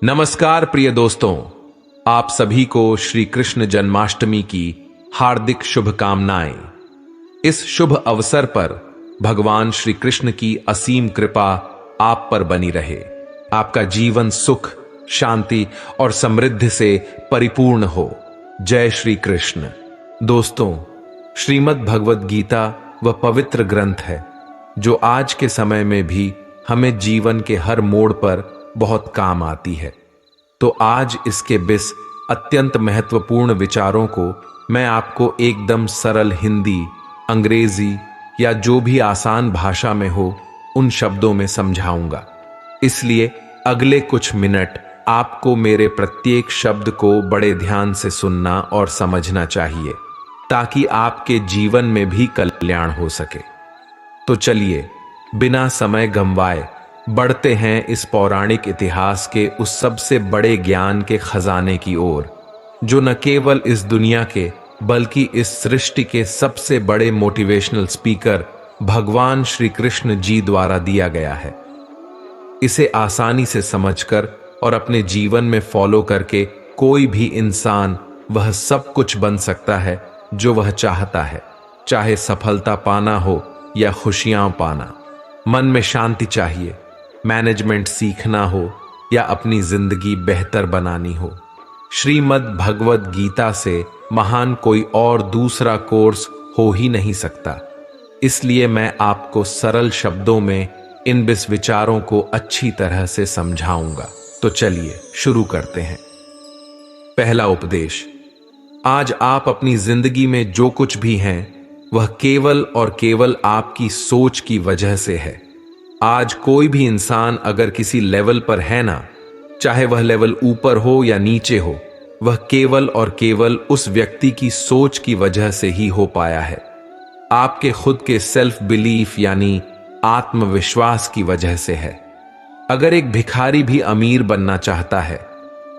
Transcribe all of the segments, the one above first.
नमस्कार प्रिय दोस्तों, आप सभी को श्री कृष्ण जन्माष्टमी की हार्दिक शुभकामनाएं। इस शुभ अवसर पर भगवान श्री कृष्ण की असीम कृपा आप पर बनी रहे। आपका जीवन सुख, शांति और समृद्धि से परिपूर्ण हो। जय श्री कृष्ण। दोस्तों, श्रीमद् भगवद गीता वह पवित्र ग्रंथ है जो आज के समय में भी हमें जीवन के हर मोड़ पर बहुत काम आती है। तो आज इसके 20 अत्यंत महत्वपूर्ण विचारों को मैं आपको एकदम सरल हिंदी, अंग्रेजी या जो भी आसान भाषा में हो उन शब्दों में समझाऊंगा। इसलिए अगले कुछ मिनट आपको मेरे प्रत्येक शब्द को बड़े ध्यान से सुनना और समझना चाहिए ताकि आपके जीवन में भी कल्याण हो सके। तो चलिए बिना समय गंवाए बढ़ते हैं इस पौराणिक इतिहास के उस सबसे बड़े ज्ञान के खजाने की ओर जो न केवल इस दुनिया के बल्कि इस सृष्टि के सबसे बड़े मोटिवेशनल स्पीकर भगवान श्री कृष्ण जी द्वारा दिया गया है। इसे आसानी से समझकर और अपने जीवन में फॉलो करके कोई भी इंसान वह सब कुछ बन सकता है जो वह चाहता है, चाहे सफलता पाना हो या खुशियां पाना। मन में शांति चाहिए, मैनेजमेंट सीखना हो या अपनी जिंदगी बेहतर बनानी हो। श्रीमद् भगवद गीता से महान कोई और दूसरा कोर्स हो ही नहीं सकता। इसलिए मैं आपको सरल शब्दों में इन 20 विचारों को अच्छी तरह से समझाऊंगा। तो चलिए शुरू करते हैं। पहला उपदेश। आज आप अपनी जिंदगी में जो कुछ भी हैं वह केवल और केवल आपकी सोच की वजह से है। आज कोई भी इंसान अगर किसी लेवल पर है ना, चाहे वह लेवल ऊपर हो या नीचे हो, वह केवल और केवल उस व्यक्ति की सोच की वजह से ही हो पाया है। आपके खुद के सेल्फ बिलीफ यानी आत्मविश्वास की वजह से है। अगर एक भिखारी भी अमीर बनना चाहता है,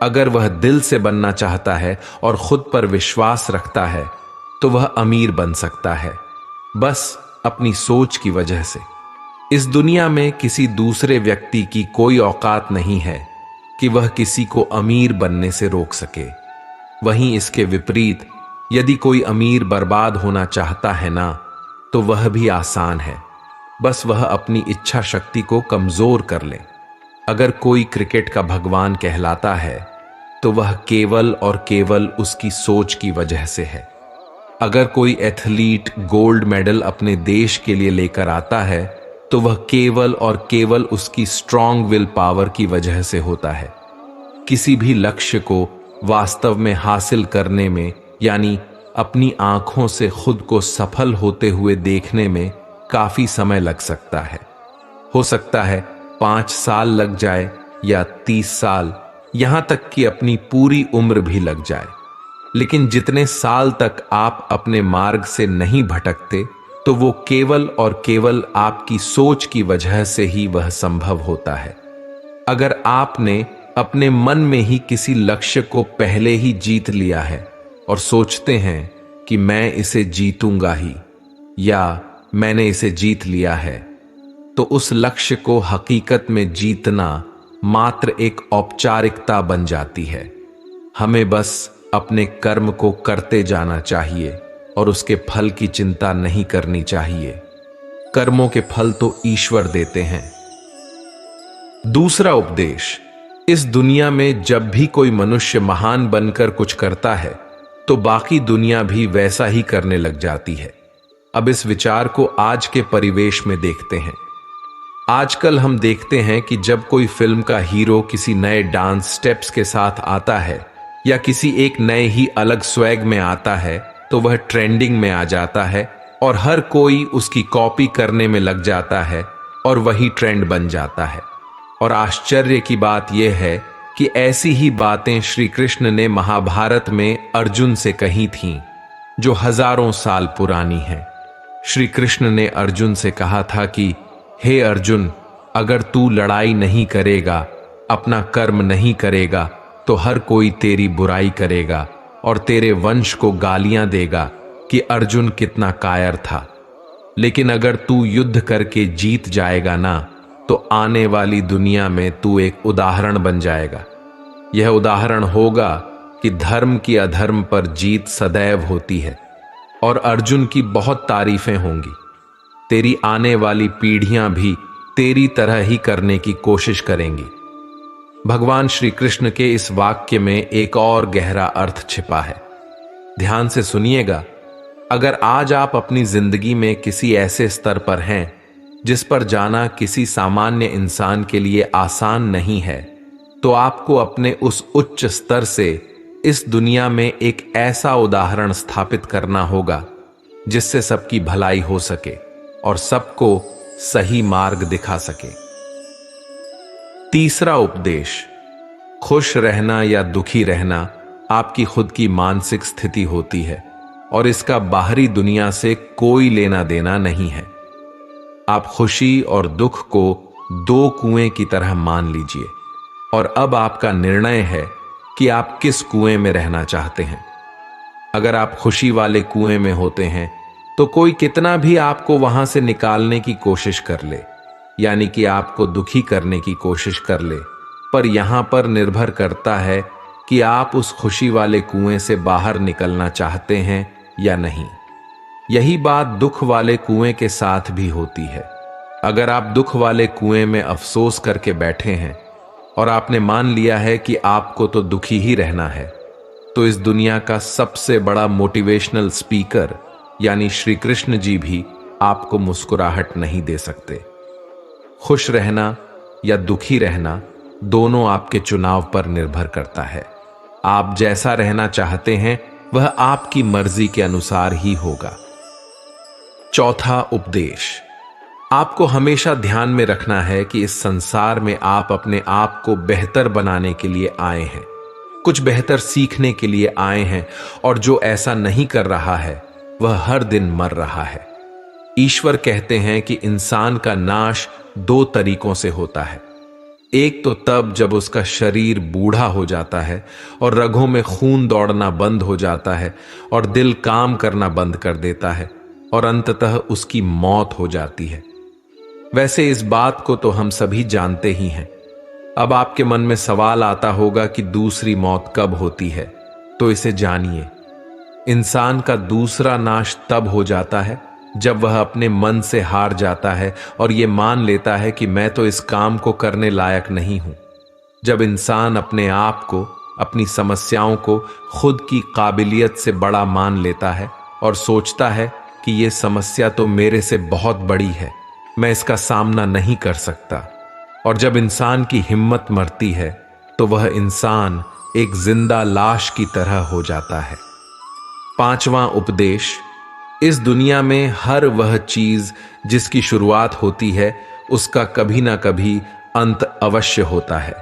अगर वह दिल से बनना चाहता है और खुद पर विश्वास रखता है तो वह अमीर बन सकता है, बस अपनी सोच की वजह से। इस दुनिया में किसी दूसरे व्यक्ति की कोई औकात नहीं है कि वह किसी को अमीर बनने से रोक सके। वहीं इसके विपरीत, यदि कोई अमीर बर्बाद होना चाहता है ना, तो वह भी आसान है, बस वह अपनी इच्छा शक्ति को कमजोर कर ले। अगर कोई क्रिकेट का भगवान कहलाता है तो वह केवल और केवल उसकी सोच की वजह से है। अगर कोई एथलीट गोल्ड मेडल अपने देश के लिए लेकर आता है तो वह केवल और केवल उसकी स्ट्रॉन्ग विल पावर की वजह से होता है। किसी भी लक्ष्य को वास्तव में हासिल करने में यानी अपनी आंखों से खुद को सफल होते हुए देखने में काफी समय लग सकता है। हो सकता है 5 साल लग जाए या 30 साल, यहां तक कि अपनी पूरी उम्र भी लग जाए। लेकिन जितने साल तक आप अपने मार्ग से नहीं भटकते तो वो केवल और केवल आपकी सोच की वजह से ही वह संभव होता है। अगर आपने अपने मन में ही किसी लक्ष्य को पहले ही जीत लिया है और सोचते हैं कि मैं इसे जीतूंगा ही या मैंने इसे जीत लिया है, तो उस लक्ष्य को हकीकत में जीतना मात्र एक औपचारिकता बन जाती है। हमें बस अपने कर्म को करते जाना चाहिए और उसके फल की चिंता नहीं करनी चाहिए। कर्मों के फल तो ईश्वर देते हैं। दूसरा उपदेश। इस दुनिया में जब भी कोई मनुष्य महान बनकर कुछ करता है तो बाकी दुनिया भी वैसा ही करने लग जाती है। अब इस विचार को आज के परिवेश में देखते हैं। आजकल हम देखते हैं कि जब कोई फिल्म का हीरो किसी नए डांस स्टेप्स के साथ आता है या किसी एक नए ही अलग स्वैग में आता है तो वह ट्रेंडिंग में आ जाता है और हर कोई उसकी कॉपी करने में लग जाता है और वही ट्रेंड बन जाता है। और आश्चर्य की बात यह है कि ऐसी ही बातें श्री कृष्ण ने महाभारत में अर्जुन से कही थीं, जो हजारों साल पुरानी हैं। श्री कृष्ण ने अर्जुन से कहा था कि हे अर्जुन, अगर तू लड़ाई नहीं करेगा, अपना कर्म नहीं करेगा, तो हर कोई तेरी बुराई करेगा और तेरे वंश को गालियां देगा कि अर्जुन कितना कायर था। लेकिन अगर तू युद्ध करके जीत जाएगा ना, तो आने वाली दुनिया में तू एक उदाहरण बन जाएगा। यह उदाहरण होगा कि धर्म की अधर्म पर जीत सदैव होती है और अर्जुन की बहुत तारीफें होंगी। तेरी आने वाली पीढ़ियां भी तेरी तरह ही करने की कोशिश करेंगी। भगवान श्री कृष्ण के इस वाक्य में एक और गहरा अर्थ छिपा है। ध्यान से सुनिएगा। अगर आज आप अपनी जिंदगी में किसी ऐसे स्तर पर हैं जिस पर जाना किसी सामान्य इंसान के लिए आसान नहीं है, तो आपको अपने उस उच्च स्तर से इस दुनिया में एक ऐसा उदाहरण स्थापित करना होगा जिससे सबकी भलाई हो सके और सबको सही मार्ग दिखा सके। तीसरा उपदेश, खुश रहना या दुखी रहना आपकी खुद की मानसिक स्थिति होती है और इसका बाहरी दुनिया से कोई लेना देना नहीं है। आप खुशी और दुख को दो कुएं की तरह मान लीजिए और अब आपका निर्णय है कि आप किस कुएं में रहना चाहते हैं। अगर आप खुशी वाले कुएं में होते हैं तो कोई कितना भी आपको वहां से निकालने की कोशिश कर ले, यानी कि आपको दुखी करने की कोशिश कर ले, पर यहां पर निर्भर करता है कि आप उस खुशी वाले कुएं से बाहर निकलना चाहते हैं या नहीं। यही बात दुख वाले कुएं के साथ भी होती है। अगर आप दुख वाले कुएं में अफसोस करके बैठे हैं और आपने मान लिया है कि आपको तो दुखी ही रहना है, तो इस दुनिया का सबसे बड़ा मोटिवेशनल स्पीकर यानी श्री कृष्ण जी भी आपको मुस्कुराहट नहीं दे सकते। खुश रहना या दुखी रहना दोनों आपके चुनाव पर निर्भर करता है। आप जैसा रहना चाहते हैं वह आपकी मर्जी के अनुसार ही होगा। चौथा उपदेश, आपको हमेशा ध्यान में रखना है कि इस संसार में आप अपने आप को बेहतर बनाने के लिए आए हैं, कुछ बेहतर सीखने के लिए आए हैं, और जो ऐसा नहीं कर रहा है वह हर दिन मर रहा है। ईश्वर कहते हैं कि इंसान का नाश दो तरीकों से होता है। एक तो तब जब उसका शरीर बूढ़ा हो जाता है और रगों में खून दौड़ना बंद हो जाता है और दिल काम करना बंद कर देता है और अंततः उसकी मौत हो जाती है। वैसे इस बात को तो हम सभी जानते ही हैं। अब आपके मन में सवाल आता होगा कि दूसरी मौत कब होती है, तो इसे जानिए। इंसान का दूसरा नाश तब हो जाता है जब वह अपने मन से हार जाता है और यह मान लेता है कि मैं तो इस काम को करने लायक नहीं हूं। जब इंसान अपने आप को, अपनी समस्याओं को खुद की काबिलियत से बड़ा मान लेता है और सोचता है कि यह समस्या तो मेरे से बहुत बड़ी है, मैं इसका सामना नहीं कर सकता, और जब इंसान की हिम्मत मरती है तो वह इंसान एक जिंदा लाश की तरह हो जाता है। पांचवां उपदेश, इस दुनिया में हर वह चीज जिसकी शुरुआत होती है उसका कभी ना कभी अंत अवश्य होता है,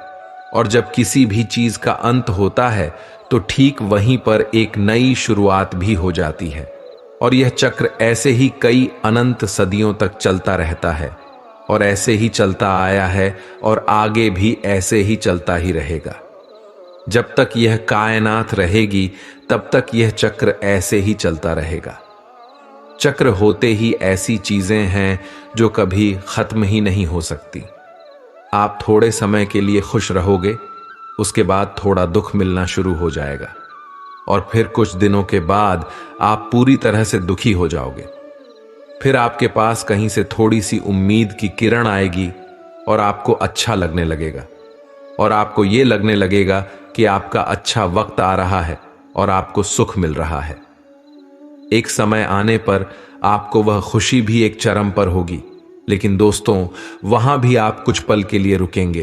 और जब किसी भी चीज का अंत होता है तो ठीक वहीं पर एक नई शुरुआत भी हो जाती है, और यह चक्र ऐसे ही कई अनंत सदियों तक चलता रहता है और ऐसे ही चलता आया है और आगे भी ऐसे ही चलता ही रहेगा। जब तक यह कायनात रहेगी तब तक यह चक्र ऐसे ही चलता रहेगा। चक्र होते ही ऐसी चीजें हैं जो कभी खत्म ही नहीं हो सकती। आप थोड़े समय के लिए खुश रहोगे, उसके बाद थोड़ा दुख मिलना शुरू हो जाएगा, और फिर कुछ दिनों के बाद आप पूरी तरह से दुखी हो जाओगे। फिर आपके पास कहीं से थोड़ी सी उम्मीद की किरण आएगी और आपको अच्छा लगने लगेगा, और आपको यह लगने लगेगा कि आपका अच्छा वक्त आ रहा है और आपको सुख मिल रहा है। एक समय आने पर आपको वह खुशी भी एक चरम पर होगी, लेकिन दोस्तों वहां भी आप कुछ पल के लिए रुकेंगे।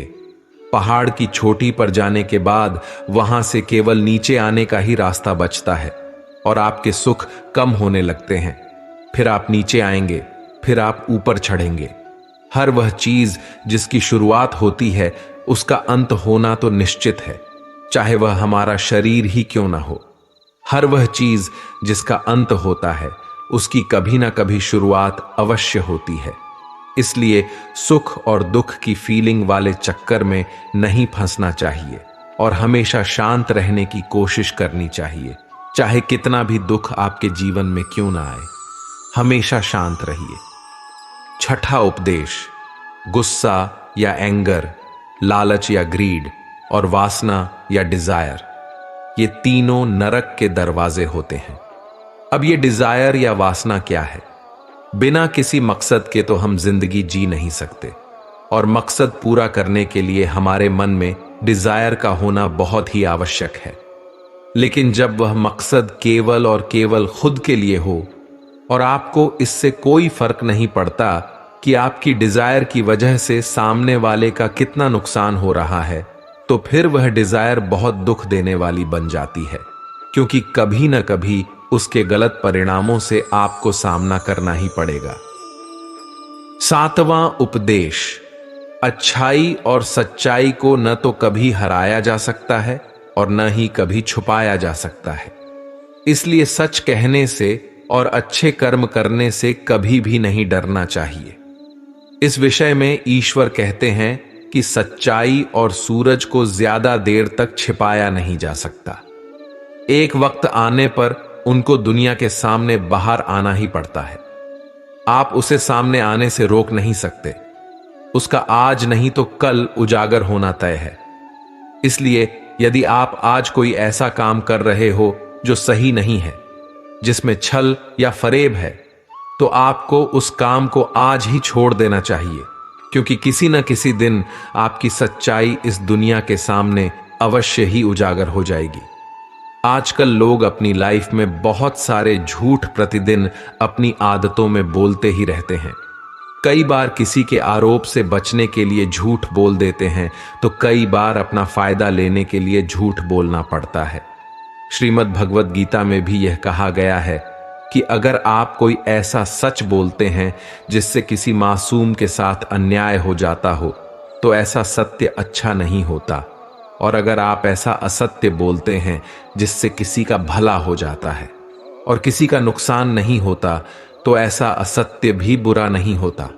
पहाड़ की चोटी पर जाने के बाद वहां से केवल नीचे आने का ही रास्ता बचता है और आपके सुख कम होने लगते हैं। फिर आप नीचे आएंगे, फिर आप ऊपर चढ़ेंगे। हर वह चीज जिसकी शुरुआत होती है उसका अंत होना तो निश्चित है, चाहे वह हमारा शरीर ही क्यों ना हो। हर वह चीज जिसका अंत होता है उसकी कभी ना कभी शुरुआत अवश्य होती है। इसलिए सुख और दुख की फीलिंग वाले चक्कर में नहीं फंसना चाहिए और हमेशा शांत रहने की कोशिश करनी चाहिए। चाहे कितना भी दुख आपके जीवन में क्यों ना आए, हमेशा शांत रहिए। छठा उपदेश, गुस्सा या एंगर, लालच या ग्रीड और वासना या डिजायर, ये तीनों नरक के दरवाजे होते हैं। अब ये डिजायर या वासना क्या है? बिना किसी मकसद के तो हम जिंदगी जी नहीं सकते, और मकसद पूरा करने के लिए हमारे मन में डिजायर का होना बहुत ही आवश्यक है। लेकिन जब वह मकसद केवल और केवल खुद के लिए हो और आपको इससे कोई फर्क नहीं पड़ता कि आपकी डिजायर की वजह से सामने वाले का कितना नुकसान हो रहा है, तो फिर वह डिजायर बहुत दुख देने वाली बन जाती है, क्योंकि कभी न कभी उसके गलत परिणामों से आपको सामना करना ही पड़ेगा। 7वां उपदेश, अच्छाई और सच्चाई को न तो कभी हराया जा सकता है और न ही कभी छुपाया जा सकता है। इसलिए सच कहने से और अच्छे कर्म करने से कभी भी नहीं डरना चाहिए। इस विषय में ईश्वर कहते हैं कि सच्चाई और सूरज को ज्यादा देर तक छिपाया नहीं जा सकता। एक वक्त आने पर उनको दुनिया के सामने बाहर आना ही पड़ता है। आप उसे सामने आने से रोक नहीं सकते। उसका आज नहीं तो कल उजागर होना तय है। इसलिए यदि आप आज कोई ऐसा काम कर रहे हो जो सही नहीं है, जिसमें छल या फरेब है, तो आपको उस काम को आज ही छोड़ देना चाहिए, क्योंकि किसी न किसी दिन आपकी सच्चाई इस दुनिया के सामने अवश्य ही उजागर हो जाएगी। आजकल लोग अपनी लाइफ में बहुत सारे झूठ प्रतिदिन अपनी आदतों में बोलते ही रहते हैं। कई बार किसी के आरोप से बचने के लिए झूठ बोल देते हैं, तो कई बार अपना फायदा लेने के लिए झूठ बोलना पड़ता है। श्रीमद् भगवद गीता में भी यह कहा गया है कि अगर आप कोई ऐसा सच बोलते हैं जिससे किसी मासूम के साथ अन्याय हो जाता हो, तो ऐसा सत्य अच्छा नहीं होता। और अगर आप ऐसा असत्य बोलते हैं जिससे किसी का भला हो जाता है और किसी का नुकसान नहीं होता, तो ऐसा असत्य भी बुरा नहीं होता।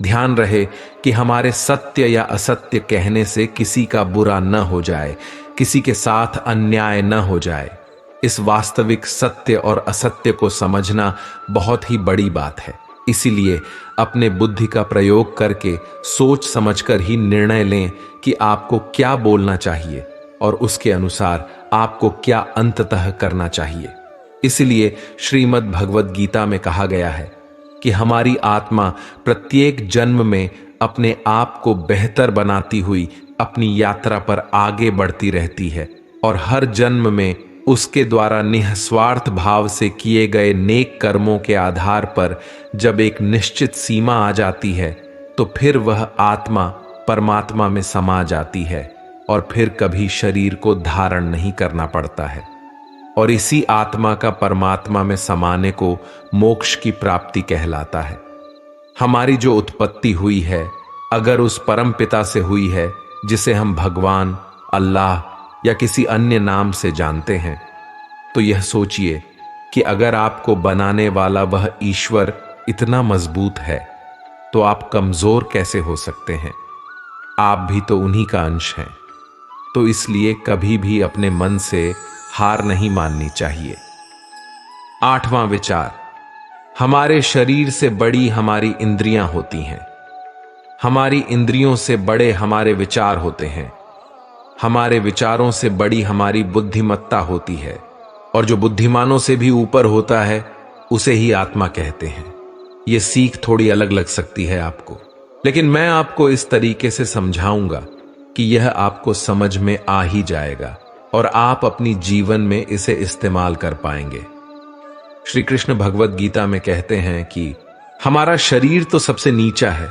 ध्यान रहे कि हमारे सत्य या असत्य कहने से किसी का बुरा न हो जाए, किसी के साथ अन्याय न हो जाए। इस वास्तविक सत्य और असत्य को समझना बहुत ही बड़ी बात है। इसीलिए अपने बुद्धि का प्रयोग करके सोच समझकर ही निर्णय लें कि आपको क्या बोलना चाहिए और उसके अनुसार आपको क्या अंततः करना चाहिए। इसलिए श्रीमद् भगवद गीता में कहा गया है कि हमारी आत्मा प्रत्येक जन्म में अपने आप को बेहतर बनाती हुई अपनी यात्रा पर आगे बढ़ती रहती है, और हर जन्म में उसके द्वारा निस्वार्थ भाव से किए गए नेक कर्मों के आधार पर जब एक निश्चित सीमा आ जाती है, तो फिर वह आत्मा परमात्मा में समा जाती है और फिर कभी शरीर को धारण नहीं करना पड़ता है। और इसी आत्मा का परमात्मा में समाने को मोक्ष की प्राप्ति कहलाता है। हमारी जो उत्पत्ति हुई है, अगर उस परम पिता से हुई है जिसे हम भगवान, अल्लाह या किसी अन्य नाम से जानते हैं, तो यह सोचिए कि अगर आपको बनाने वाला वह ईश्वर इतना मजबूत है, तो आप कमजोर कैसे हो सकते हैं? आप भी तो उन्हीं का अंश हैं। तो इसलिए कभी भी अपने मन से हार नहीं माननी चाहिए। 8वां विचार, हमारे शरीर से बड़ी हमारी इंद्रियां होती हैं। हमारी इंद्रियों से बड़े हमारे विचार होते हैं। हमारे विचारों से बड़ी हमारी बुद्धिमत्ता होती है, और जो बुद्धिमानों से भी ऊपर होता है उसे ही आत्मा कहते हैं। यह सीख थोड़ी अलग लग सकती है आपको, लेकिन मैं आपको इस तरीके से समझाऊंगा कि यह आपको समझ में आ ही जाएगा और आप अपनी जीवन में इसे इस्तेमाल कर पाएंगे। श्री कृष्ण भगवद गीता में कहते हैं कि हमारा शरीर तो सबसे नीचा है,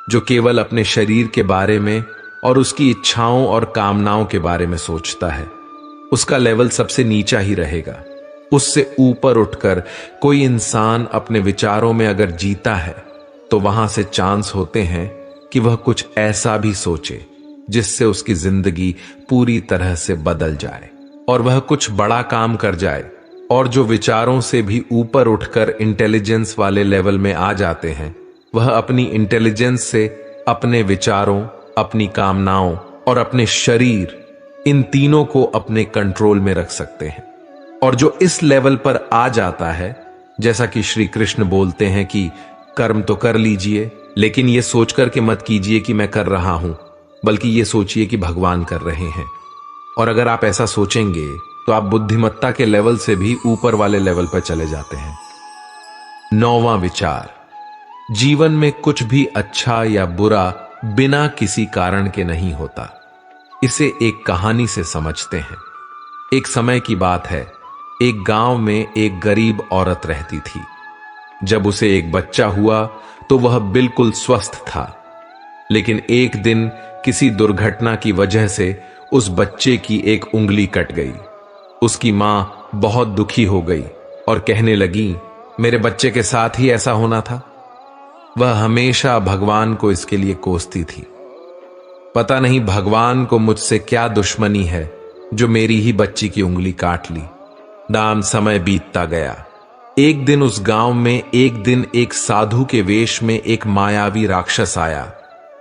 जो केवल अपने शरीर के बारे में और उसकी इच्छाओं और कामनाओं के बारे में सोचता है। उसका लेवल सबसे नीचा ही रहेगा। उससे ऊपर उठकर कोई इंसान अपने विचारों में अगर जीता है, तो वहां से चांस होते हैं कि वह कुछ ऐसा भी सोचे जिससे उसकी जिंदगी पूरी तरह से बदल जाए और वह कुछ बड़ा काम कर जाए। और जो विचारों से भी ऊपर उठकर इंटेलिजेंस वाले लेवल में आ जाते हैं, वह अपनी इंटेलिजेंस से अपने विचारों, अपनी कामनाओं और अपने शरीर, इन तीनों को अपने कंट्रोल में रख सकते हैं। और जो इस लेवल पर आ जाता है, जैसा कि श्री कृष्ण बोलते हैं कि कर्म तो कर लीजिए, लेकिन यह सोचकर के मत कीजिए कि मैं कर रहा हूं, बल्कि ये सोचिए कि भगवान कर रहे हैं। और अगर आप ऐसा सोचेंगे तो आप बुद्धिमत्ता के लेवल से भी ऊपर वाले लेवल पर चले जाते हैं। 9वां विचार, जीवन में कुछ भी अच्छा या बुरा बिना किसी कारण के नहीं होता। इसे एक कहानी से समझते हैं। एक समय की बात है, एक गांव में एक गरीब औरत रहती थी। जब उसे एक बच्चा हुआ तो वह बिल्कुल स्वस्थ था, लेकिन एक दिन किसी दुर्घटना की वजह से उस बच्चे की एक उंगली कट गई। उसकी मां बहुत दुखी हो गई और कहने लगी, मेरे बच्चे के साथ ही ऐसा होना था। वह हमेशा भगवान को इसके लिए कोसती थी। पता नहीं भगवान को मुझसे क्या दुश्मनी है जो मेरी ही बच्ची की उंगली काट ली। नाम समय बीतता गया। एक दिन उस गांव में एक साधु के वेश में एक मायावी राक्षस आया।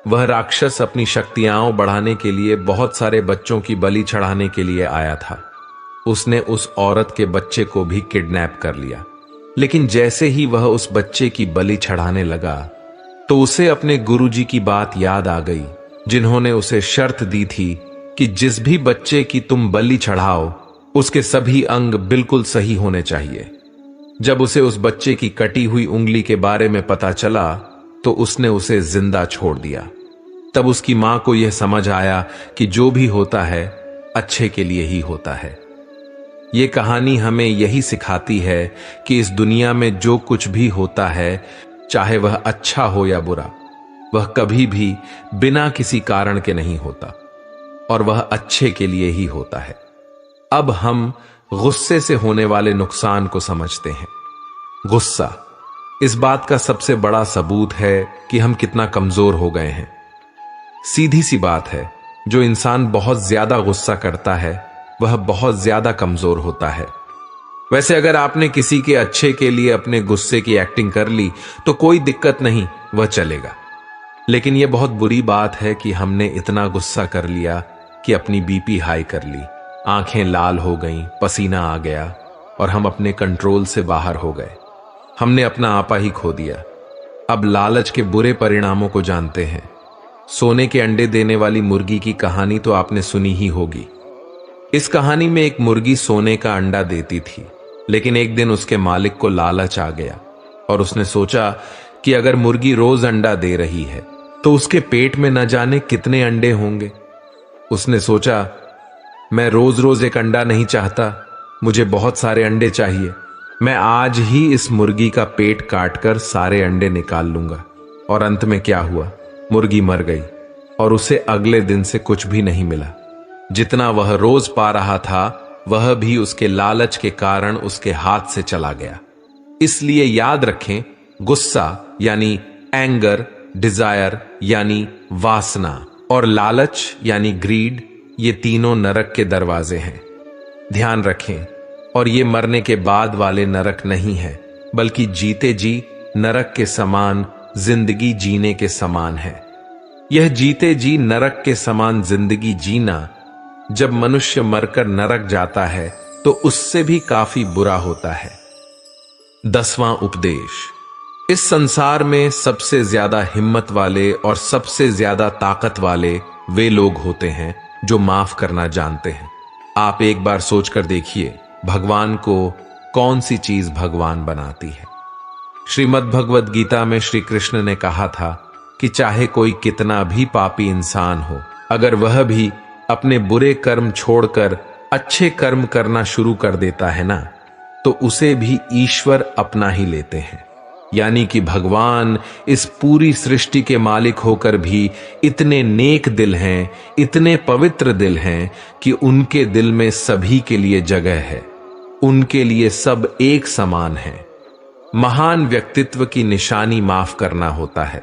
वह राक्षस अपनी शक्तियां बढ़ाने के लिए बहुत सारे बच्चों की बलि चढ़ाने के लिए आया था। उसने उस औरत के बच्चे को भी किडनैप कर लिया। लेकिन जैसे ही वह उस बच्चे की बलि चढ़ाने लगा तो उसे अपने गुरुजी की बात याद आ गई, जिन्होंने उसे शर्त दी थी कि जिस भी बच्चे की तुम बलि चढ़ाओ उसके सभी अंग बिल्कुल सही होने चाहिए। जब उसे उस बच्चे की कटी हुई उंगली के बारे में पता चला तो उसने उसे जिंदा छोड़ दिया। तब उसकी मां को यह समझ आया कि जो भी होता है अच्छे के लिए ही होता है। यह कहानी हमें यही सिखाती है कि इस दुनिया में जो कुछ भी होता है, चाहे वह अच्छा हो या बुरा, वह कभी भी बिना किसी कारण के नहीं होता और वह अच्छे के लिए ही होता है। अब हम गुस्से से होने वाले नुकसान को समझते हैं। गुस्सा इस बात का सबसे बड़ा सबूत है कि हम कितना कमजोर हो गए हैं। सीधी सी बात है, जो इंसान बहुत ज्यादा गुस्सा करता है वह बहुत ज्यादा कमजोर होता है। वैसे अगर आपने किसी के अच्छे के लिए अपने गुस्से की एक्टिंग कर ली तो कोई दिक्कत नहीं, वह चलेगा। लेकिन यह बहुत बुरी बात है कि हमने इतना गुस्सा कर लिया कि अपनी बीपी हाई कर ली, आंखें लाल हो गईं, पसीना आ गया और हम अपने कंट्रोल से बाहर हो गए। हमने अपना आपा ही खो दिया। अब लालच के बुरे परिणामों को जानते हैं। सोने के अंडे देने वाली मुर्गी की कहानी तो आपने सुनी ही होगी। इस कहानी में एक मुर्गी सोने का अंडा देती थी, लेकिन एक दिन उसके मालिक को लालच आ गया और उसने सोचा कि अगर मुर्गी रोज अंडा दे रही है तो उसके पेट में न जाने कितने अंडे होंगे। उसने सोचा, मैं रोज रोज एक अंडा नहीं चाहता, मुझे बहुत सारे अंडे चाहिए। मैं आज ही इस मुर्गी का पेट काटकर सारे अंडे निकाल लूंगा। और अंत में क्या हुआ, मुर्गी मर गई और उसे अगले दिन से कुछ भी नहीं मिला। जितना वह रोज पा रहा था वह भी उसके लालच के कारण उसके हाथ से चला गया। इसलिए याद रखें, गुस्सा यानी एंगर, डिजायर यानी वासना और लालच यानी ग्रीड, ये तीनों नरक के दरवाजे हैं। ध्यान रखें, और ये मरने के बाद वाले नरक नहीं है, बल्कि जीते जी नरक के समान जिंदगी जीने के समान है। यह जीते जी नरक के समान जिंदगी जीना, जब मनुष्य मरकर नरक जाता है तो उससे भी काफी बुरा होता है। 10वां उपदेश, इस संसार में सबसे ज्यादा हिम्मत वाले और सबसे ज्यादा ताकत वाले वे लोग होते हैं जो माफ करना जानते हैं। आप एक बार सोचकर देखिए, भगवान को कौन सी चीज भगवान बनाती है। श्रीमद् भगवद गीता में श्री कृष्ण ने कहा था कि चाहे कोई कितना भी पापी इंसान हो, अगर वह भी अपने बुरे कर्म छोड़कर अच्छे कर्म करना शुरू कर देता है ना, तो उसे भी ईश्वर अपना ही लेते हैं। यानी कि भगवान इस पूरी सृष्टि के मालिक होकर भी इतने नेक दिल हैं, इतने पवित्र दिल हैं कि उनके दिल में सभी के लिए जगह है। उनके लिए सब एक समान है। महान व्यक्तित्व की निशानी माफ करना होता है,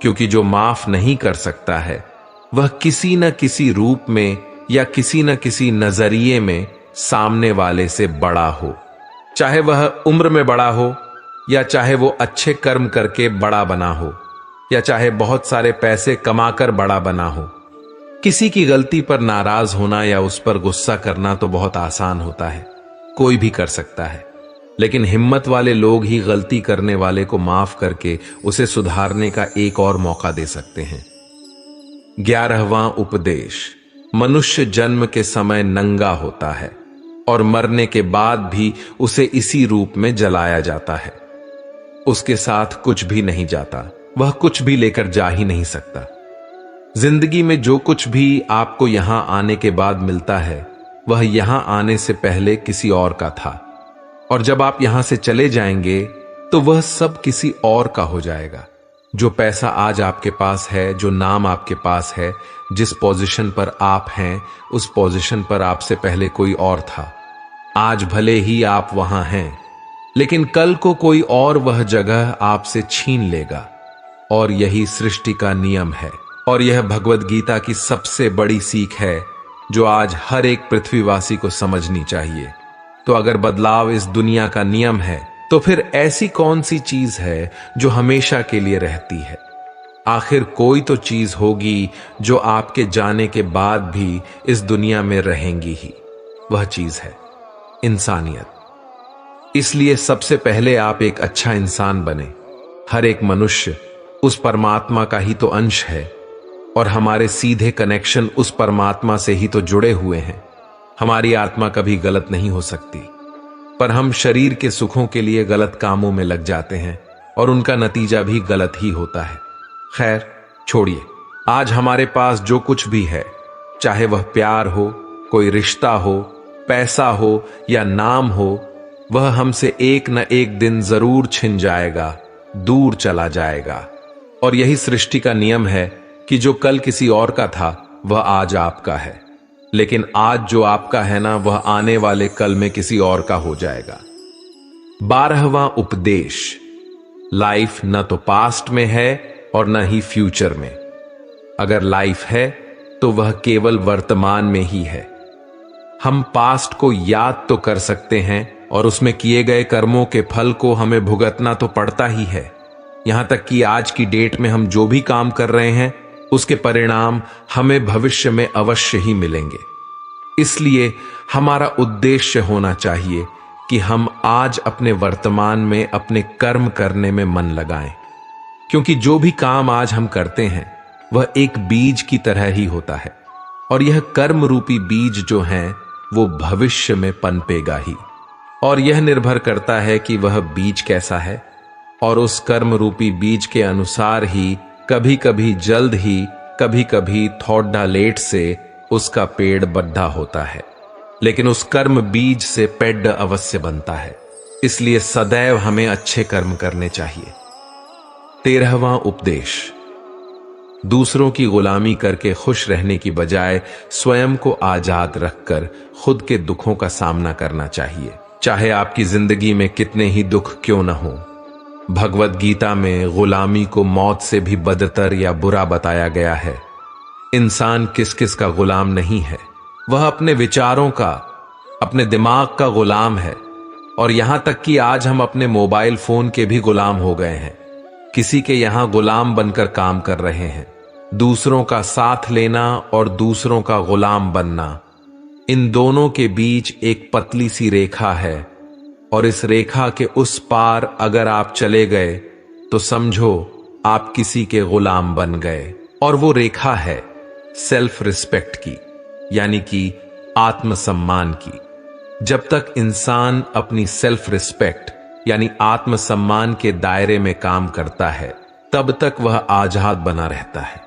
क्योंकि जो माफ नहीं कर सकता है वह किसी न किसी रूप में या किसी न किसी नजरिए में सामने वाले से बड़ा हो, चाहे वह उम्र में बड़ा हो या चाहे वो अच्छे कर्म करके बड़ा बना हो या चाहे बहुत सारे पैसे कमाकर बड़ा बना हो। किसी की गलती पर नाराज होना या उस पर गुस्सा करना तो बहुत आसान होता है, कोई भी कर सकता है। लेकिन हिम्मत वाले लोग ही गलती करने वाले को माफ करके उसे सुधारने का एक और मौका दे सकते हैं। 11वां उपदेश। मनुष्य जन्म के समय नंगा होता है और मरने के बाद भी उसे इसी रूप में जलाया जाता है। उसके साथ कुछ भी नहीं जाता, वह कुछ भी लेकर जा ही नहीं सकता। जिंदगी में जो कुछ भी आपको यहां आने के बाद मिलता है, वह यहां आने से पहले किसी और का था, और जब आप यहां से चले जाएंगे तो वह सब किसी और का हो जाएगा। जो पैसा आज आपके पास है, जो नाम आपके पास है, जिस पोजीशन पर आप हैं, उस पोजीशन पर आपसे पहले कोई और था। आज भले ही आप वहां हैं, लेकिन कल को कोई और वह जगह आपसे छीन लेगा, और यही सृष्टि का नियम है। और यह भगवद गीता की सबसे बड़ी सीख है, जो आज हर एक पृथ्वीवासी को समझनी चाहिए। तो अगर बदलाव इस दुनिया का नियम है, तो फिर ऐसी कौन सी चीज है जो हमेशा के लिए रहती है? आखिर कोई तो चीज होगी जो आपके जाने के बाद भी इस दुनिया में रहेंगी ही। वह चीज है इंसानियत। इसलिए सबसे पहले आप एक अच्छा इंसान बने। हर एक मनुष्य उस परमात्मा का ही तो अंश है, और हमारे सीधे कनेक्शन उस परमात्मा से ही तो जुड़े हुए हैं। हमारी आत्मा कभी गलत नहीं हो सकती, पर हम शरीर के सुखों के लिए गलत कामों में लग जाते हैं, और उनका नतीजा भी गलत ही होता है। खैर छोड़िए, आज हमारे पास जो कुछ भी है, चाहे वह प्यार हो, कोई रिश्ता हो, पैसा हो या नाम हो, वह हमसे एक न एक दिन जरूर छिन जाएगा, दूर चला जाएगा। और यही सृष्टि का नियम है कि जो कल किसी और का था, वह आज आपका है। लेकिन आज जो आपका है ना, वह आने वाले कल में किसी और का हो जाएगा। 12वां उपदेश। लाइफ न तो पास्ट में है और न ही फ्यूचर में। अगर लाइफ है तो वह केवल वर्तमान में ही है। हम पास्ट को याद तो कर सकते हैं, और उसमें किए गए कर्मों के फल को हमें भुगतना तो पड़ता ही है। यहां तक कि आज की डेट में हम जो भी काम कर रहे हैं, उसके परिणाम हमें भविष्य में अवश्य ही मिलेंगे। इसलिए हमारा उद्देश्य होना चाहिए कि हम आज अपने वर्तमान में अपने कर्म करने में मन लगाएं, क्योंकि जो भी काम आज हम करते हैं, वह एक बीज की तरह ही होता है, और यह कर्म रूपी बीज जो है, वो भविष्य में पनपेगा ही। और यह निर्भर करता है कि वह बीज कैसा है, और उस कर्म रूपी बीज के अनुसार ही कभी कभी जल्द ही, कभी कभी थोड़ा लेट से उसका पेड़ बड्ढा होता है, लेकिन उस कर्म बीज से पेड़ अवश्य बनता है। इसलिए सदैव हमें अच्छे कर्म करने चाहिए। 13वां उपदेश। दूसरों की गुलामी करके खुश रहने की बजाय स्वयं को आजाद रखकर खुद के दुखों का सामना करना चाहिए, चाहे आपकी जिंदगी में कितने ही दुख क्यों न हो। भगवद गीता में गुलामी को मौत से भी बदतर या बुरा बताया गया है। इंसान किस किस का गुलाम नहीं है, वह अपने विचारों का, अपने दिमाग का गुलाम है। और यहां तक कि आज हम अपने मोबाइल फोन के भी गुलाम हो गए हैं। किसी के यहां गुलाम बनकर काम कर रहे हैं। दूसरों का साथ लेना और दूसरों का गुलाम बनना, इन दोनों के बीच एक पतली सी रेखा है, और इस रेखा के उस पार अगर आप चले गए तो समझो आप किसी के गुलाम बन गए। और वो रेखा है सेल्फ रिस्पेक्ट की, यानी कि आत्मसम्मान की। जब तक इंसान अपनी सेल्फ रिस्पेक्ट यानी आत्मसम्मान के दायरे में काम करता है, तब तक वह आजाद बना रहता है।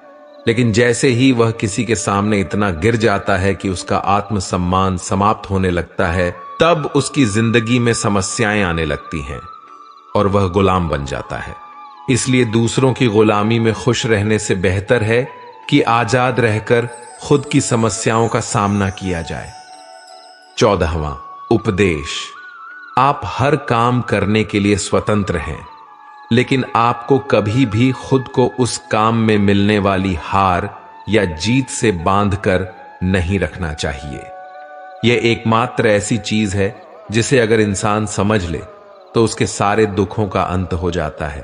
लेकिन जैसे ही वह किसी के सामने इतना गिर जाता है कि उसका आत्मसम्मान समाप्त होने लगता है, तब उसकी जिंदगी में समस्याएं आने लगती हैं और वह गुलाम बन जाता है। इसलिए दूसरों की गुलामी में खुश रहने से बेहतर है कि आजाद रहकर खुद की समस्याओं का सामना किया जाए। 14वां उपदेश। आप हर काम करने के लिए स्वतंत्र हैं, लेकिन आपको कभी भी खुद को उस काम में मिलने वाली हार या जीत से बांधकर नहीं रखना चाहिए। यह एकमात्र ऐसी चीज है जिसे अगर इंसान समझ ले तो उसके सारे दुखों का अंत हो जाता है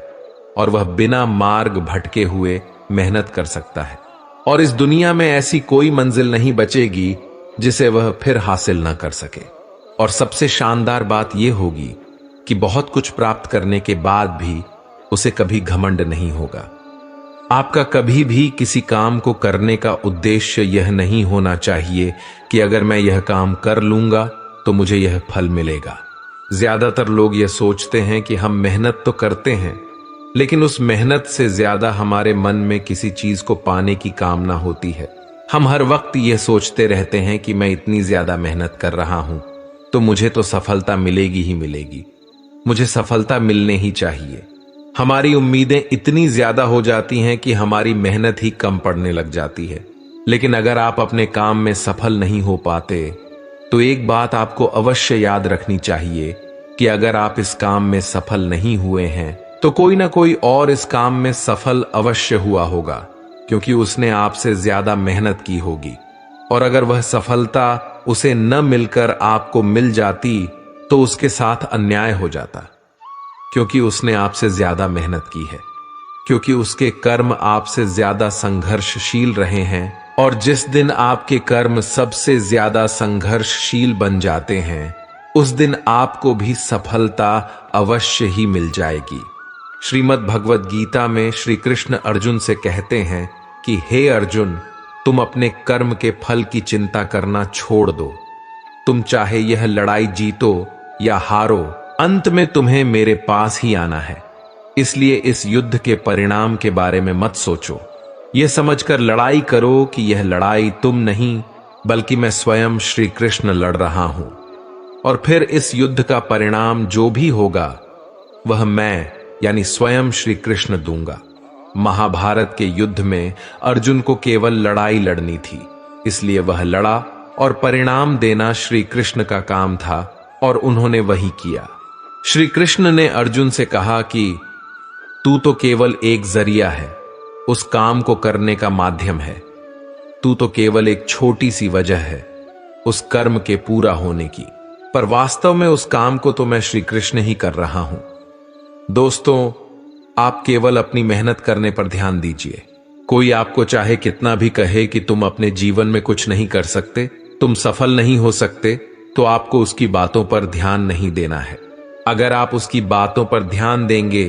और वह बिना मार्ग भटके हुए मेहनत कर सकता है। और इस दुनिया में ऐसी कोई मंजिल नहीं बचेगी जिसे वह फिर हासिल ना कर सके। और सबसे शानदार बात यह होगी कि बहुत कुछ प्राप्त करने के बाद भी उसे कभी घमंड नहीं होगा। आपका कभी भी किसी काम को करने का उद्देश्य यह नहीं होना चाहिए कि अगर मैं यह काम कर लूंगा तो मुझे यह फल मिलेगा। ज्यादातर लोग यह सोचते हैं कि हम मेहनत तो करते हैं, लेकिन उस मेहनत से ज्यादा हमारे मन में किसी चीज को पाने की कामना होती है। हम हर वक्त यह सोचते रहते हैं कि मैं इतनी ज्यादा मेहनत कर रहा हूं तो मुझे तो सफलता मिलेगी ही मिलेगी, मुझे सफलता मिलने ही चाहिए। हमारी उम्मीदें इतनी ज्यादा हो जाती हैं कि हमारी मेहनत ही कम पड़ने लग जाती है। लेकिन अगर आप अपने काम में सफल नहीं हो पाते तो एक बात आपको अवश्य याद रखनी चाहिए कि अगर आप इस काम में सफल नहीं हुए हैं तो कोई ना कोई और इस काम में सफल अवश्य हुआ होगा, क्योंकि उसने आपसे ज्यादा मेहनत की होगी। और अगर वह सफलता उसे न मिलकर आपको मिल जाती तो उसके साथ अन्याय हो जाता, क्योंकि उसने आपसे ज्यादा मेहनत की है, क्योंकि उसके कर्म आपसे ज्यादा संघर्षशील रहे हैं। और जिस दिन आपके कर्म सबसे ज्यादा संघर्षशील बन जाते हैं उस दिन आपको भी सफलता अवश्य ही मिल जाएगी। श्रीमद् भगवद गीता में श्री कृष्ण अर्जुन से कहते हैं कि हे अर्जुन, तुम अपने कर्म के फल की चिंता करना छोड़ दो। तुम चाहे यह लड़ाई जीतो या हारो, अंत में तुम्हें मेरे पास ही आना है। इसलिए इस युद्ध के परिणाम के बारे में मत सोचो। यह समझकर लड़ाई करो कि यह लड़ाई तुम नहीं बल्कि मैं स्वयं श्री कृष्ण लड़ रहा हूं, और फिर इस युद्ध का परिणाम जो भी होगा वह मैं यानी स्वयं श्री कृष्ण दूंगा। महाभारत के युद्ध में अर्जुन को केवल लड़ाई लड़नी थी, इसलिए वह लड़ा और परिणाम देना श्री कृष्ण का काम था, और उन्होंने वही किया। श्री कृष्ण ने अर्जुन से कहा कि तू तो केवल एक जरिया है, उस काम को करने का माध्यम है। तू तो केवल एक छोटी सी वजह है उस कर्म के पूरा होने की, पर वास्तव में उस काम को तो मैं श्री कृष्ण ही कर रहा हूं। दोस्तों, आप केवल अपनी मेहनत करने पर ध्यान दीजिए। कोई आपको चाहे कितना भी कहे कि तुम अपने जीवन में कुछ नहीं कर सकते, तुम सफल नहीं हो सकते, तो आपको उसकी बातों पर ध्यान नहीं देना है। अगर आप उसकी बातों पर ध्यान देंगे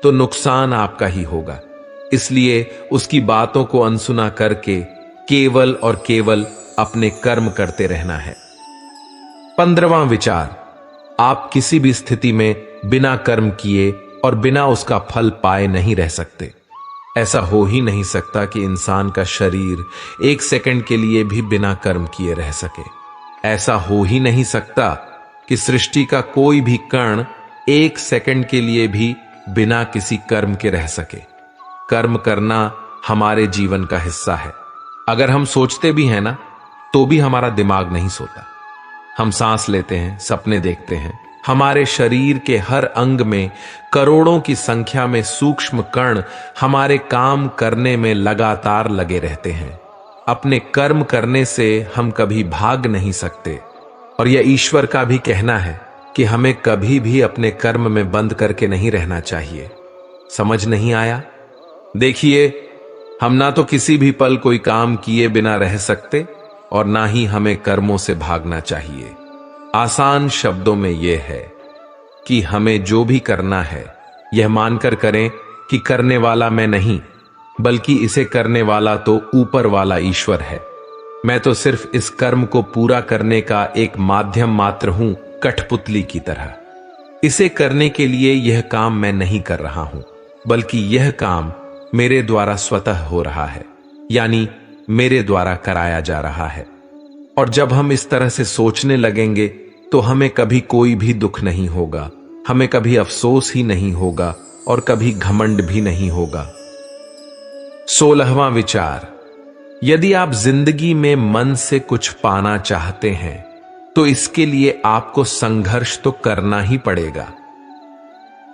तो नुकसान आपका ही होगा। इसलिए उसकी बातों को अनसुना करके केवल और केवल अपने कर्म करते रहना है। 15वां विचार, आप किसी भी स्थिति में बिना कर्म किए और बिना उसका फल पाए नहीं रह सकते। ऐसा हो ही नहीं सकता कि इंसान का शरीर एक सेकंड के लिए भी बिना कर्म किए रह सके। ऐसा हो ही नहीं सकता कि सृष्टि का कोई भी कण एक सेकंड के लिए भी बिना किसी कर्म के रह सके। कर्म करना हमारे जीवन का हिस्सा है। अगर हम सोचते भी हैं ना, तो भी हमारा दिमाग नहीं सोता। हम सांस लेते हैं, सपने देखते हैं। हमारे शरीर के हर अंग में करोड़ों की संख्या में सूक्ष्म कण हमारे काम करने में लगातार लगे रहते हैं। अपने कर्म करने से हम कभी भाग नहीं सकते, और यह ईश्वर का भी कहना है कि हमें कभी भी अपने कर्म में बंद करके नहीं रहना चाहिए। समझ नहीं आया? देखिए, हम ना तो किसी भी पल कोई काम किए बिना रह सकते और ना ही हमें कर्मों से भागना चाहिए। आसान शब्दों में यह है कि हमें जो भी करना है यह मानकर करें कि करने वाला मैं नहीं, बल्कि इसे करने वाला तो ऊपर वाला ईश्वर है। मैं तो सिर्फ इस कर्म को पूरा करने का एक माध्यम मात्र हूं, कठपुतली की तरह। इसे करने के लिए यह काम मैं नहीं कर रहा हूं, बल्कि यह काम मेरे द्वारा स्वतः हो रहा है, यानी मेरे द्वारा कराया जा रहा है। और जब हम इस तरह से सोचने लगेंगे तो हमें कभी कोई भी दुख नहीं होगा, हमें कभी अफसोस ही नहीं होगा और कभी घमंड भी नहीं होगा। 16वां विचार, यदि आप जिंदगी में मन से कुछ पाना चाहते हैं तो इसके लिए आपको संघर्ष तो करना ही पड़ेगा।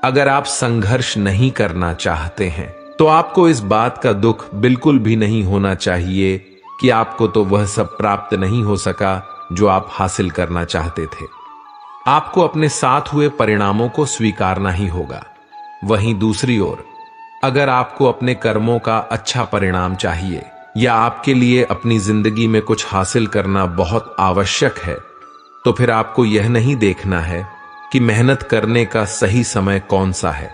अगर आप संघर्ष नहीं करना चाहते हैं तो आपको इस बात का दुख बिल्कुल भी नहीं होना चाहिए कि आपको तो वह सब प्राप्त नहीं हो सका जो आप हासिल करना चाहते थे। आपको अपने साथ हुए परिणामों को स्वीकारना ही होगा। वहीं दूसरी ओर, अगर आपको अपने कर्मों का अच्छा परिणाम चाहिए या आपके लिए अपनी जिंदगी में कुछ हासिल करना बहुत आवश्यक है, तो फिर आपको यह नहीं देखना है कि मेहनत करने का सही समय कौन सा है।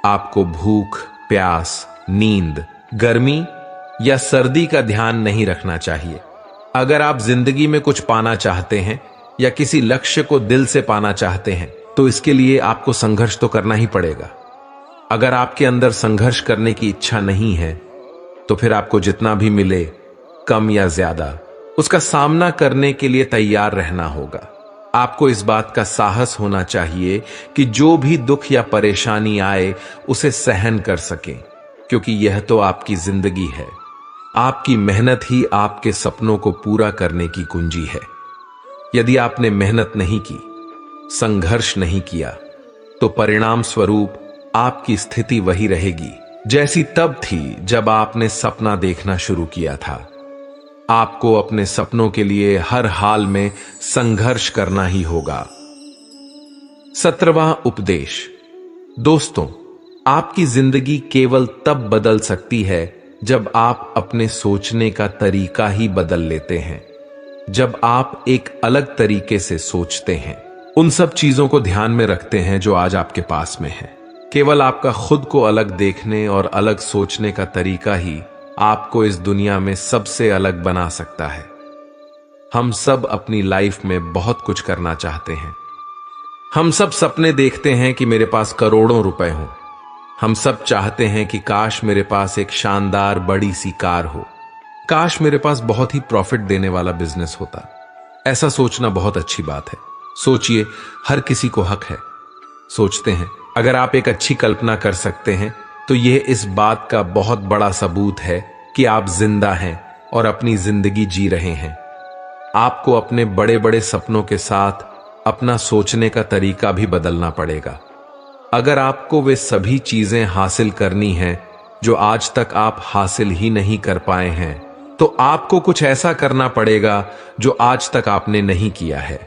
आपको भूख, प्यास, नींद गर्मी या सर्दी का ध्यान नहीं रखना चाहिए। अगर आप जिंदगी में कुछ पाना चाहते हैं या किसी लक्ष्य को दिल से पाना चाहते हैं तो इसके लिए आपको संघर्ष तो करना ही पड़ेगा। अगर आपके अंदर संघर्ष करने की इच्छा नहीं है तो फिर आपको जितना भी मिले, कम या ज्यादा, उसका सामना करने के लिए तैयार रहना होगा। आपको इस बात का साहस होना चाहिए कि जो भी दुख या परेशानी आए उसे सहन कर सकें, क्योंकि यह तो आपकी जिंदगी है। आपकी मेहनत ही आपके सपनों को पूरा करने की कुंजी है। यदि आपने मेहनत नहीं की, संघर्ष नहीं किया, तो परिणाम स्वरूप आपकी स्थिति वही रहेगी जैसी तब थी जब आपने सपना देखना शुरू किया था। आपको अपने सपनों के लिए हर हाल में संघर्ष करना ही होगा। 17वां उपदेश। दोस्तों, आपकी जिंदगी केवल तब बदल सकती है जब आप अपने सोचने का तरीका ही बदल लेते हैं। जब आप एक अलग तरीके से सोचते हैं, उन सब चीजों को ध्यान में रखते हैं जो आज आपके पास में है। केवल आपका खुद को अलग देखने और अलग सोचने का तरीका ही आपको इस दुनिया में सबसे अलग बना सकता है। हम सब अपनी लाइफ में बहुत कुछ करना चाहते हैं। हम सब सपने देखते हैं कि मेरे पास करोड़ों रुपए हों। हम सब चाहते हैं कि काश मेरे पास एक शानदार बड़ी सी कार हो, काश मेरे पास बहुत ही प्रॉफिट देने वाला बिजनेस होता। ऐसा सोचना बहुत अच्छी बात है। सोचिए, हर किसी को हक है। सोचते हैं, अगर आप एक अच्छी कल्पना कर सकते हैं तो यह इस बात का बहुत बड़ा सबूत है कि आप जिंदा हैं और अपनी जिंदगी जी रहे हैं। आपको अपने बड़े बड़े सपनों के साथ अपना सोचने का तरीका भी बदलना पड़ेगा। अगर आपको वे सभी चीजें हासिल करनी हैं जो आज तक आप हासिल ही नहीं कर पाए हैं, तो आपको कुछ ऐसा करना पड़ेगा जो आज तक आपने नहीं किया है।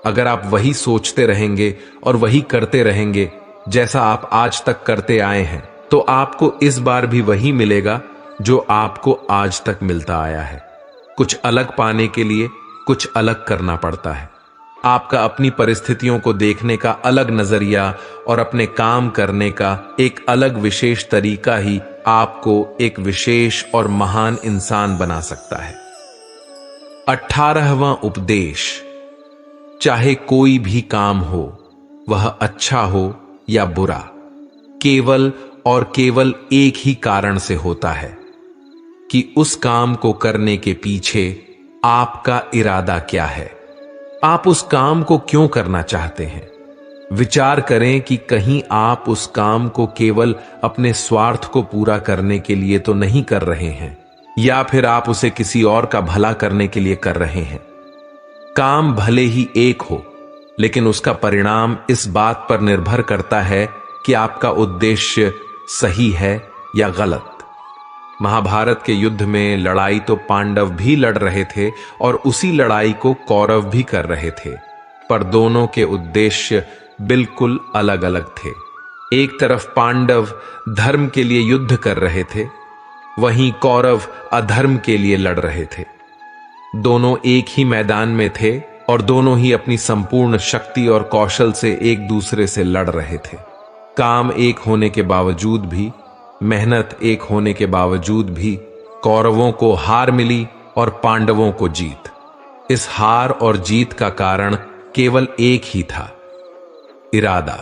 अगर आप वही सोचते रहेंगे और वही करते रहेंगे जैसा आप आज तक करते आए हैं, तो आपको इस बार भी वही मिलेगा जो आपको आज तक मिलता आया है। कुछ अलग पाने के लिए कुछ अलग करना पड़ता है। आपका अपनी परिस्थितियों को देखने का अलग नजरिया और अपने काम करने का एक अलग विशेष तरीका ही आपको एक विशेष और महान इंसान बना सकता है। 18वां उपदेश। चाहे कोई भी काम हो, वह अच्छा हो या बुरा, केवल और केवल एक ही कारण से होता है कि उस काम को करने के पीछे आपका इरादा क्या है। आप उस काम को क्यों करना चाहते हैं? विचार करें कि कहीं आप उस काम को केवल अपने स्वार्थ को पूरा करने के लिए तो नहीं कर रहे हैं, या फिर आप उसे किसी और का भला करने के लिए कर रहे हैं। काम भले ही एक हो, लेकिन उसका परिणाम इस बात पर निर्भर करता है कि आपका उद्देश्य सही है या गलत। महाभारत के युद्ध में लड़ाई तो पांडव भी लड़ रहे थे और उसी लड़ाई को कौरव भी कर रहे थे, पर दोनों के उद्देश्य बिल्कुल अलग अलग थे। एक तरफ पांडव धर्म के लिए युद्ध कर रहे थे, वहीं कौरव अधर्म के लिए लड़ रहे थे। दोनों एक ही मैदान में थे और दोनों ही अपनी संपूर्ण शक्ति और कौशल से एक दूसरे से लड़ रहे थे। काम एक होने के बावजूद भी, मेहनत एक होने के बावजूद भी कौरवों को हार मिली और पांडवों को जीत। इस हार और जीत का कारण केवल एक ही था, इरादा।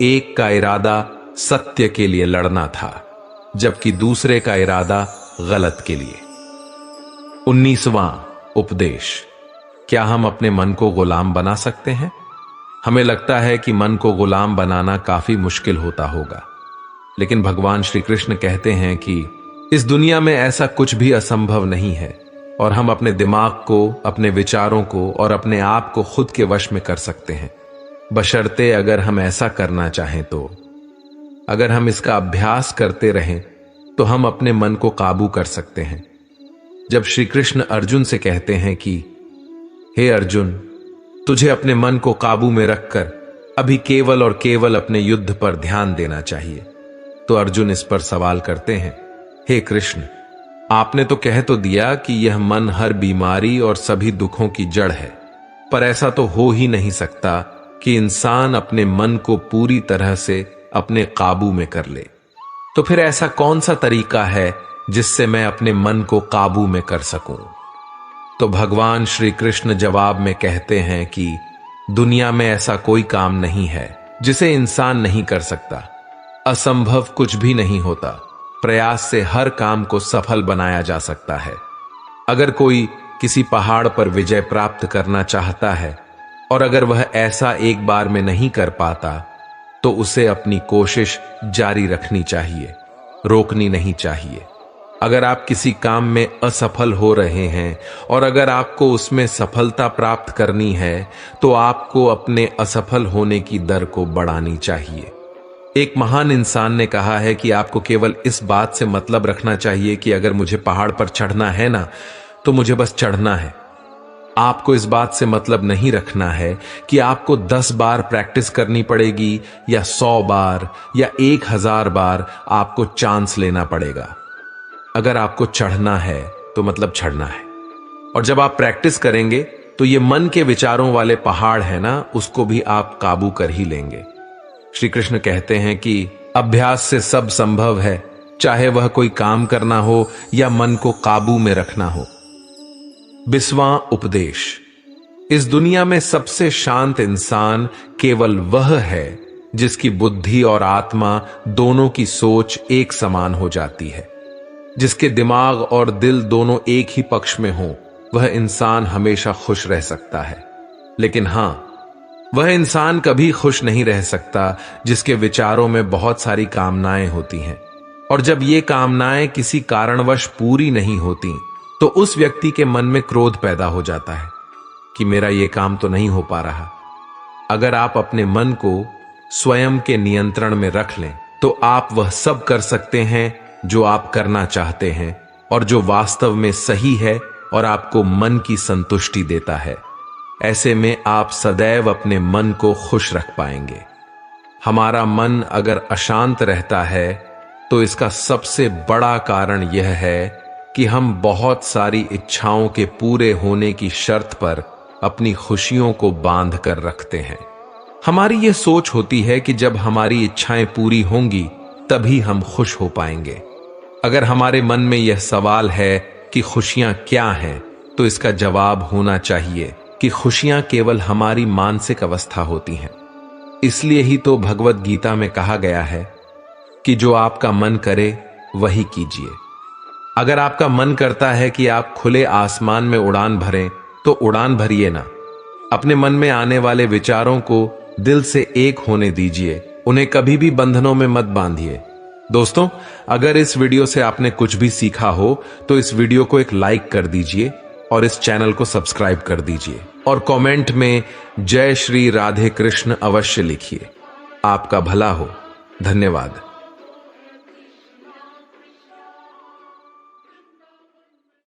एक का इरादा सत्य के लिए लड़ना था, जबकि दूसरे का इरादा गलत के लिए। 19वां उपदेश। क्या हम अपने मन को गुलाम बना सकते हैं? हमें लगता है कि मन को गुलाम बनाना काफी मुश्किल होता होगा, लेकिन भगवान श्री कृष्ण कहते हैं कि इस दुनिया में ऐसा कुछ भी असंभव नहीं है और हम अपने दिमाग को, अपने विचारों को और अपने आप को खुद के वश में कर सकते हैं, बशर्ते अगर हम ऐसा करना चाहें तो। अगर हम इसका अभ्यास करते रहें तो हम अपने मन को काबू कर सकते हैं। जब श्री कृष्ण अर्जुन से कहते हैं कि हे अर्जुन, तुझे अपने मन को काबू में रखकर अभी केवल और केवल अपने युद्ध पर ध्यान देना चाहिए, तो अर्जुन इस पर सवाल करते हैं, हे कृष्ण, आपने तो कह तो दिया कि यह मन हर बीमारी और सभी दुखों की जड़ है, पर ऐसा तो हो ही नहीं सकता कि इंसान अपने मन को पूरी तरह से अपने काबू में कर ले। तो फिर ऐसा कौन सा तरीका है जिससे मैं अपने मन को काबू में कर सकूं? तो भगवान श्री कृष्ण जवाब में कहते हैं कि दुनिया में ऐसा कोई काम नहीं है जिसे इंसान नहीं कर सकता। असंभव कुछ भी नहीं होता। प्रयास से हर काम को सफल बनाया जा सकता है। अगर कोई किसी पहाड़ पर विजय प्राप्त करना चाहता है और अगर वह ऐसा एक बार में नहीं कर पाता, तो उसे अपनी कोशिश जारी रखनी चाहिए, रोकनी नहीं चाहिए। अगर आप किसी काम में असफल हो रहे हैं और अगर आपको उसमें सफलता प्राप्त करनी है, तो आपको अपने असफल होने की दर को बढ़ानी चाहिए। एक महान इंसान ने कहा है कि आपको केवल इस बात से मतलब रखना चाहिए कि अगर मुझे पहाड़ पर चढ़ना है ना, तो मुझे बस चढ़ना है। आपको इस बात से मतलब नहीं रखना है कि आपको 10 बार प्रैक्टिस करनी पड़ेगी या 100 बार या 1000 बार आपको चांस लेना पड़ेगा। अगर आपको चढ़ना है तो मतलब चढ़ना है। और जब आप प्रैक्टिस करेंगे तो ये मन के विचारों वाले पहाड़ है ना, उसको भी आप काबू कर ही लेंगे। श्री कृष्ण कहते हैं कि अभ्यास से सब संभव है, चाहे वह कोई काम करना हो या मन को काबू में रखना हो। 20वां उपदेश। इस दुनिया में सबसे शांत इंसान केवल वह है जिसकी बुद्धि और आत्मा दोनों की सोच एक समान हो जाती है। जिसके दिमाग और दिल दोनों एक ही पक्ष में हो, वह इंसान हमेशा खुश रह सकता है। लेकिन हां, वह इंसान कभी खुश नहीं रह सकता जिसके विचारों में बहुत सारी कामनाएं होती हैं। और जब ये कामनाएं किसी कारणवश पूरी नहीं होती, तो उस व्यक्ति के मन में क्रोध पैदा हो जाता है कि मेरा ये काम तो नहीं हो पा रहा। अगर आप अपने मन को स्वयं के नियंत्रण में रख लें, तो आप वह सब कर सकते हैं जो आप करना चाहते हैं और जो वास्तव में सही है और आपको मन की संतुष्टि देता है। ऐसे में आप सदैव अपने मन को खुश रख पाएंगे। हमारा मन अगर अशांत रहता है, तो इसका सबसे बड़ा कारण यह है कि हम बहुत सारी इच्छाओं के पूरे होने की शर्त पर अपनी खुशियों को बांध कर रखते हैं। हमारी यह सोच होती है कि जब हमारी इच्छाएं पूरी होंगी तभी हम खुश हो पाएंगे। अगर हमारे मन में यह सवाल है कि खुशियां क्या हैं, तो इसका जवाब होना चाहिए कि खुशियां केवल हमारी मानसिक अवस्था होती हैं। इसलिए ही तो भगवत गीता में कहा गया है कि जो आपका मन करे वही कीजिए। अगर आपका मन करता है कि आप खुले आसमान में उड़ान भरें, तो उड़ान भरिए ना। अपने मन में आने वाले विचारों को दिल से एक होने दीजिए, उन्हें कभी भी बंधनों में मत बांधिए। दोस्तों, अगर इस वीडियो से आपने कुछ भी सीखा हो तो इस वीडियो को एक लाइक कर दीजिए और इस चैनल को सब्सक्राइब कर दीजिए और कमेंट में जय श्री राधे कृष्ण अवश्य लिखिए। आपका भला हो। धन्यवाद।